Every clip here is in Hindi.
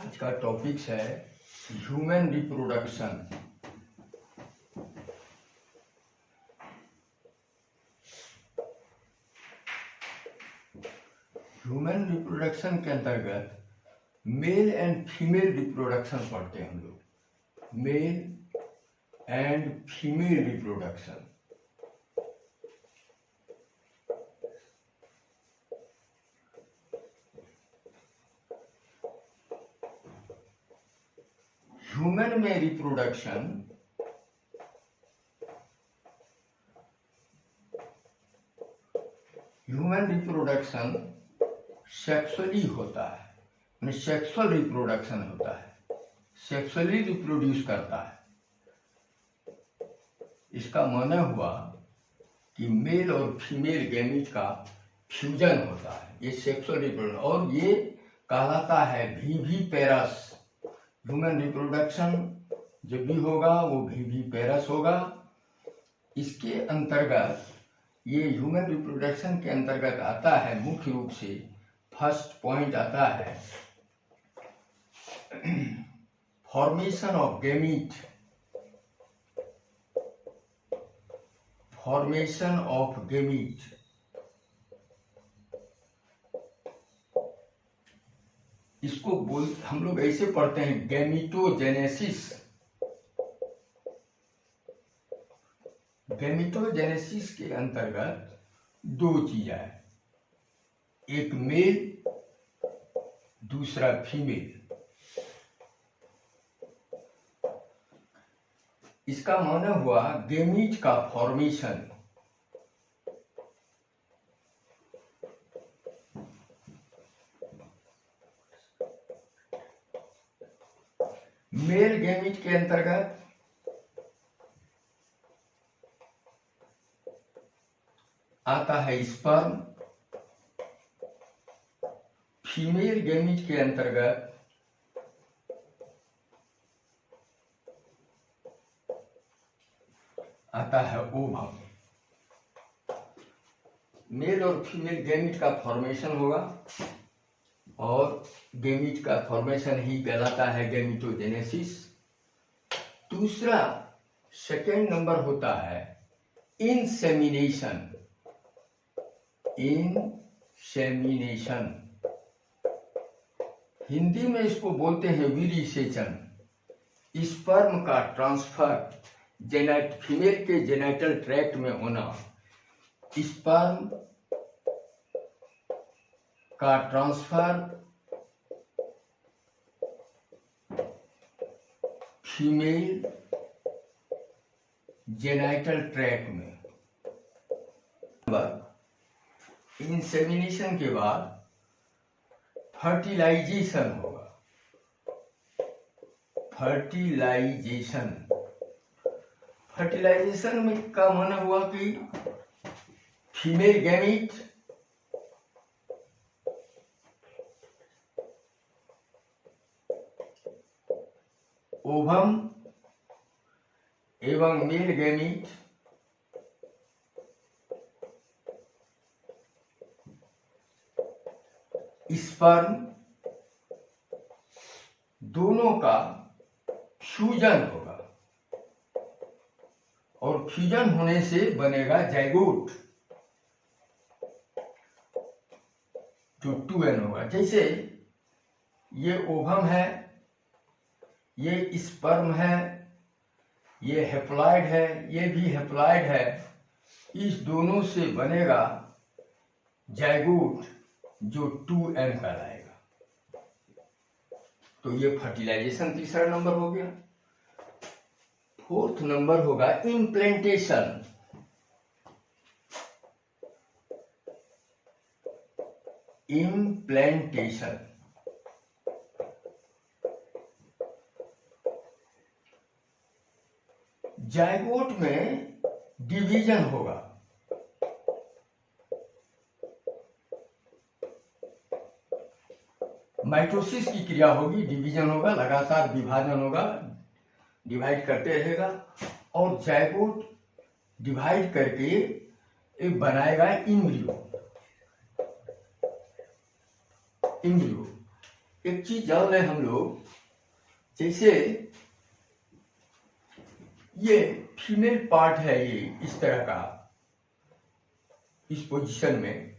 आज का टॉपिक है ह्यूमन रिप्रोडक्शन। ह्यूमन रिप्रोडक्शन के अंतर्गत मेल एंड फीमेल रिप्रोडक्शन पढ़ते हैं हम लोग। Male and female reproduction. Human में रिप्रोडक्शन सेक्सुअली होता है, यानी सेक्सुअल रिप्रोडक्शन होता है, सेक्सुअली रिप्रोड्यूस करता है। इसका माने हुआ कि मेल और फीमेल गैमीट का फ्यूजन होता है, ये सेक्सुअल रिप्रोडक्शन, और ये कहलाता है विविपेरस। ह्यूमन रिप्रोडक्शन जब भी होगा वो विविपेरस होगा। इसके अंतर्गत ये ह्यूमन रिप्रोडक्शन के अंतर्गत आता है, मुख्य रूप से फर्स्ट पॉइंट आता है formation of gamete. Formation of gamete इसको हम लोग ऐसे पढ़ते हैं गैमीटोजेनेसिस। गैमीटोजेनेसिस के अंतर्गत दो चीजें हैं, एक मेल दूसरा फीमेल। इसका माने हुआ गैमीट का फॉर्मेशन। मेल गैमीट के अंतर्गत आता है स्पर्म, फीमेल गैमीट के अंतर्गत आता है ओवम। मेल और फीमेल गैमीट का फॉर्मेशन होगा और गैमीट का फॉर्मेशन ही कहलाता है गैमीटोजेनेसिस। दूसरा सेकेंड नंबर होता है इंसेमिनेशन। इंसेमिनेशन हिंदी में इसको बोलते हैं वीर्यसेचन। स्पर्म का ट्रांसफर फीमेल के जेनाइटल ट्रैक्ट में होना, स्पर्म का ट्रांसफर फीमेल जेनाइटल ट्रैक्ट में। इंसेमिनेशन के बाद फर्टिलाइजेशन होगा। फर्टिलाइजेशन में का माना हुआ कि फीमेल गैमीट ओवम एवं मेल गैमीट स्पर्म दोनों का फ्यूजन होगा, और फ्यूजन होने से बनेगा जाइगोट, जो 2n होगा। जैसे ये ओवम है, ये स्पर्म है, ये हेप्लॉइड है, ये भी हेप्लॉइड है। इस दोनों से बनेगा जाइगोट, जो 2n कहलाएगा। तो ये फर्टिलाइजेशन तीसरा नंबर हो गया। फोर्थ नंबर होगा इम्प्लांटेशन। इम्प्लांटेशन जाइगोट में डिवीजन होगा। माइटोसिस की क्रिया होगी, डिवीजन होगा, लगातार विभाजन होगा, डिवाइड करते रहेगा, और जाइगोट डिवाइड करके एक बनाएगा इम्ब्रियो। एक चीज जान लें हम लोग, जैसे ये फीमेल पार्ट है, ये इस तरह का, इस पोजीशन में,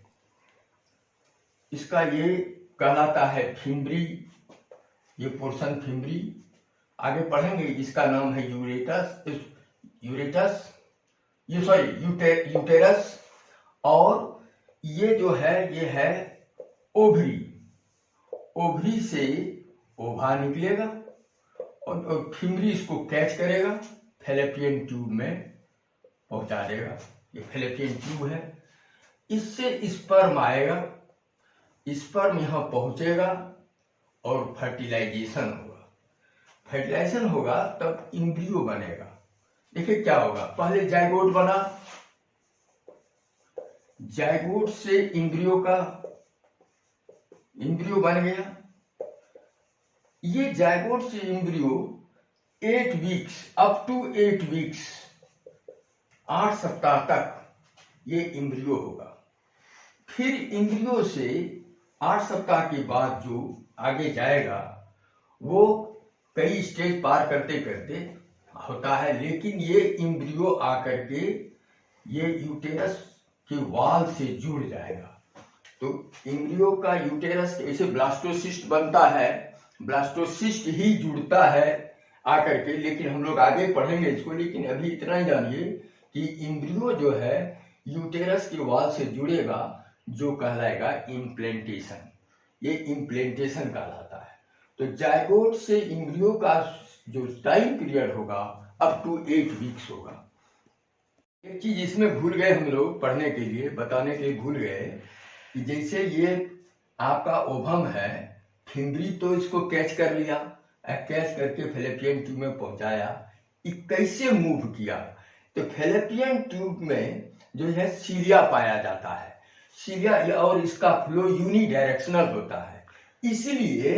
इसका ये कहलाता है फिम्बरी, ये पोर्शन फिम्बरी। आगे पढ़ेंगे, इसका नाम है यूरेटस, यूरेटस, ये सॉरी यूटेरस। और ये जो है ये है ओवरी, ओवरी से ओवा निकलेगा और फिम्बरी इसको कैच करेगा, फैलोपियन ट्यूब में पहुंचा देगा। ये फैलोपियन ट्यूब है, इससे स्पर्म आएगा, स्पर्म यहाँ पहुंचेगा और फर्टिलाइजेशन होगा। फर्टिलाइजेशन होगा तब एम्ब्रियो बनेगा। देखिए क्या होगा, पहले जाइगोट बना, जाइगोट से एम्ब्रियो बन गया। ये जाइगोट से embryo 8 weeks, up to 8 weeks, 8 सप्ताह तक ये एम्ब्रियो होगा। फिर एम्ब्रियो से 8 सप्ताह के बाद जो आगे जाएगा वो कई स्टेज पार करते करते होता है, लेकिन ये एम्ब्रियो आकर के ये यूटेरस के वॉल से जुड़ जाएगा। तो एम्ब्रियो का यूटेरस जैसे ब्लास्टोसिस्ट बनता है, ब्लास्टोसिस्ट ही जुड़ता है आकर के, लेकिन हम लोग आगे पढ़ेंगे इसको। लेकिन अभी इतना ही जानिए कि एम्ब्रियो जो है यूटेरस के वॉल से जुड़ेगा, जो कहलाएगा इम्प्लेंटेशन। ये इम्प्लेंटेशन कहलाता है। तो जाइगोट से एम्ब्रियो का जो टाइम पीरियड होगा अप टू 8 वीक्स होगा। एक चीज इसमें भूल गए हम लोग पढ़ने के लिए, बताने के लिए भूल गए कि जैसे ये आपका ओवम है, फिम्बरी तो इसको कैच कर लिया, कैच करके फैलोपियन ट्यूब में पहुंचाया। ये कैसे मूव किया, तो फैलोपियन ट्यूब में जो है सीलिया पाया जाता है, सीलिया, और इसका फ्लो यूनी डायरेक्शनल होता है। इसलिए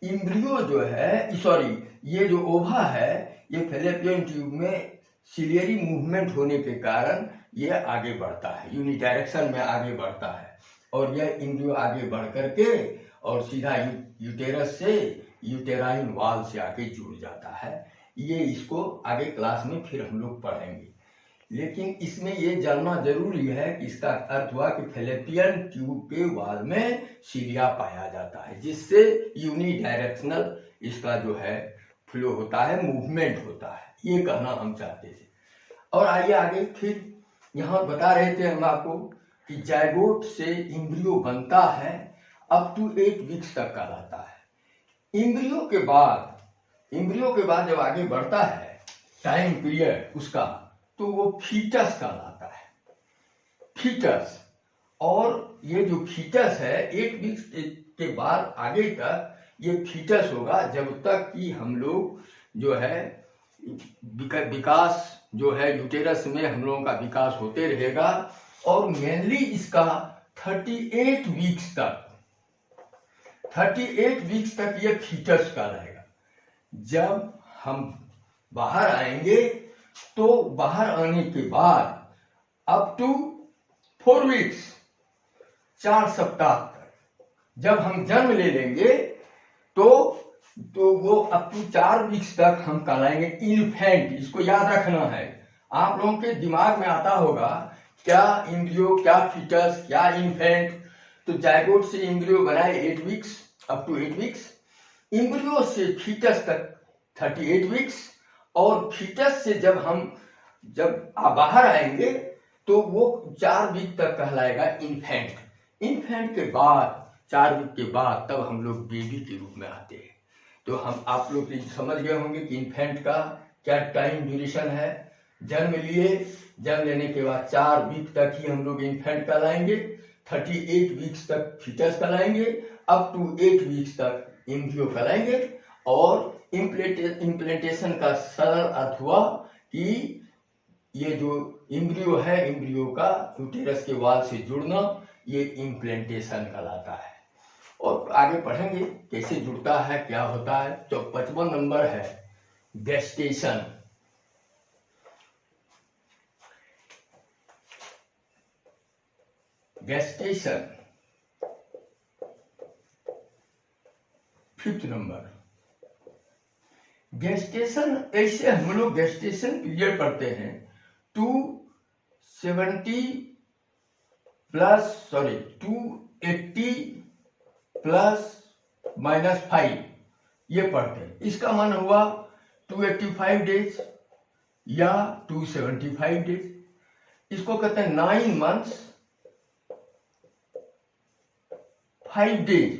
एम्ब्रियो जो है, सॉरी ये जो ओवा है, ये फैलोपियन ट्यूब में सीलियरी मूवमेंट होने के कारण ये आगे बढ़ता है, यूनी डायरेक्शन में आगे बढ़ता है। और यह एम्ब्रियो आगे बढ़ करके और सीधा यूटेरस से यूटेराइन वॉल से आके जुड़ जाता है। ये इसको आगे क्लास में फिर हम लोग पढ़ेंगे। लेकिन इसमें ये जानना जरूरी है कि इसका अर्थ हुआ कि फैलोपियन ट्यूब के वॉल में सीलिया पाया जाता है, जिससे यूनी डायरेक्शनल इसका जो है फ्लो होता है, मूवमेंट होता है। ये कहना हम चाहते थे। और आइए आगे, फिर यहाँ बता रहे थे हम आपको कि जाइगोट से एम्ब्रियो बनता है, अप टू 8 वीक्स तक कहलाता है। एम्ब्रियो के बाद जब आगे बढ़ता है टाइम पीरियड उसका, तो वो फीटस कहलाता है, फीटस। और ये जो फीटस है 8 वीक्स के बाद आगे तक ये फीटस होगा, जब तक कि हम लोग जो है विकास जो है यूटेरस में हम लोगों का विकास होते रहेगा। और मेनली इसका 38 वीक्स तक ये फीटस का रहेगा। जब हम बाहर आएंगे तो बाहर आने के बाद अप टू 4 वीक्स, 4 सप्ताह तक जब हम जन्म ले लेंगे तो वो अप टू 4 वीक्स तक हम कहलाएंगे इन्फेंट। इसको याद रखना है, आप लोगों के दिमाग में आता होगा क्या एम्ब्रियो, क्या फीटस, क्या इन्फेंट। तो जाइगोट से एम्ब्रियो बनाए 8 weeks, up to 8 weeks, embryo से फीटस तक 38 वीक्स, और फीटस से जब बाहर आएंगे तो वो 4 वीक तक कहलाएगा इन्फेंट। इन्फेंट के बाद 4 वीक के बाद तब हम लोग बेबी के रूप में आते हैं। तो हम आप लोग समझ गए होंगे कि इन्फेंट का क्या टाइम ड्यूरेशन है। जन्म लेने के बाद 4 वीक तक ही हम लोग इन्फेंट कहलाएंगे, 38 वीक्स तक फीटस कहलाएंगे, अप टू 8 वीक्स तक एम्ब्रियो कहलाएंगे। और इम्प्लेंटेशन का सरल अर्थ हुआ कि ये जो एम्ब्रियो है, एम्ब्रियो का यूटेरस के वॉल से जुड़ना, ये इम्प्लेंटेशन कहलाता है। और आगे पढ़ेंगे कैसे जुड़ता है, क्या होता है। तो 55 नंबर है gestation. Gestation 5th number, gestation, ऐसे हम लोग गेस्टेशन पीरियड पढ़ते हैं 280 प्लस -5 ये पढ़ते हैं। इसका मान हुआ 285 डेज या 275 डेज। इसको कहते हैं 9 months 5 days,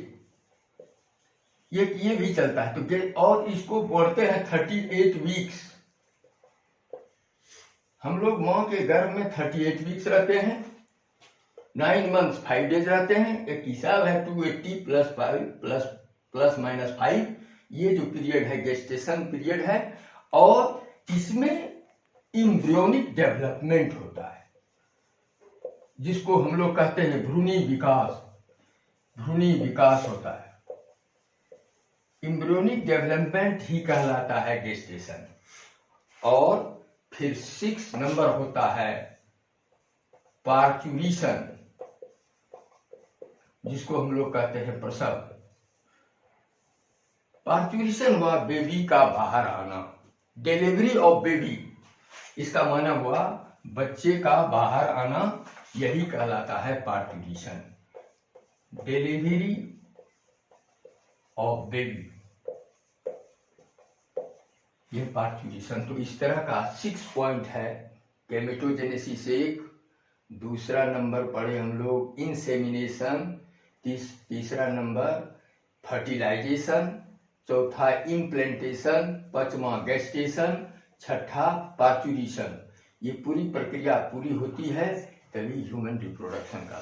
ये भी चलता है। तो और इसको बोलते हैं 38 वीक्स। हम लोग माँ के गर्भ में 38 वीक्स रहते हैं, 9 months 5 days रहते हैं। एक हिसाब है 280 प्लस -5, ये जो पीरियड है गेस्टेशन पीरियड है। और इसमें इम्ब्रियोनिक डेवलपमेंट होता है, जिसको हम लोग कहते हैं भ्रूणी विकास होता है। इम्ब्रियोनिक डेवलपमेंट ही कहलाता है गेस्टेशन। और फिर 6 नंबर होता है पार्चुरेशन, जिसको हम लोग कहते हैं प्रसव। पार्चुरेशन हुआ बेबी का बाहर आना, डिलीवरी ऑफ बेबी, इसका माना हुआ बच्चे का बाहर आना, यही कहलाता है पार्चुरेशन, डिलीवरी ऑफ बेबी, ये पार्चुरेशन। तो इस तरह का 6 पॉइंट है। गेमेटोजेनेसिस 1, दूसरा नंबर पढ़े हम लोग इंसेमिनेशन, तीसरा नंबर फर्टिलाइजेशन, चौथा इम्प्लांटेशन, पांचवा गेस्टेशन, छठा पार्चुरेशन। ये पूरी प्रक्रिया पूरी होती है तभी ह्यूमन रिप्रोडक्शन का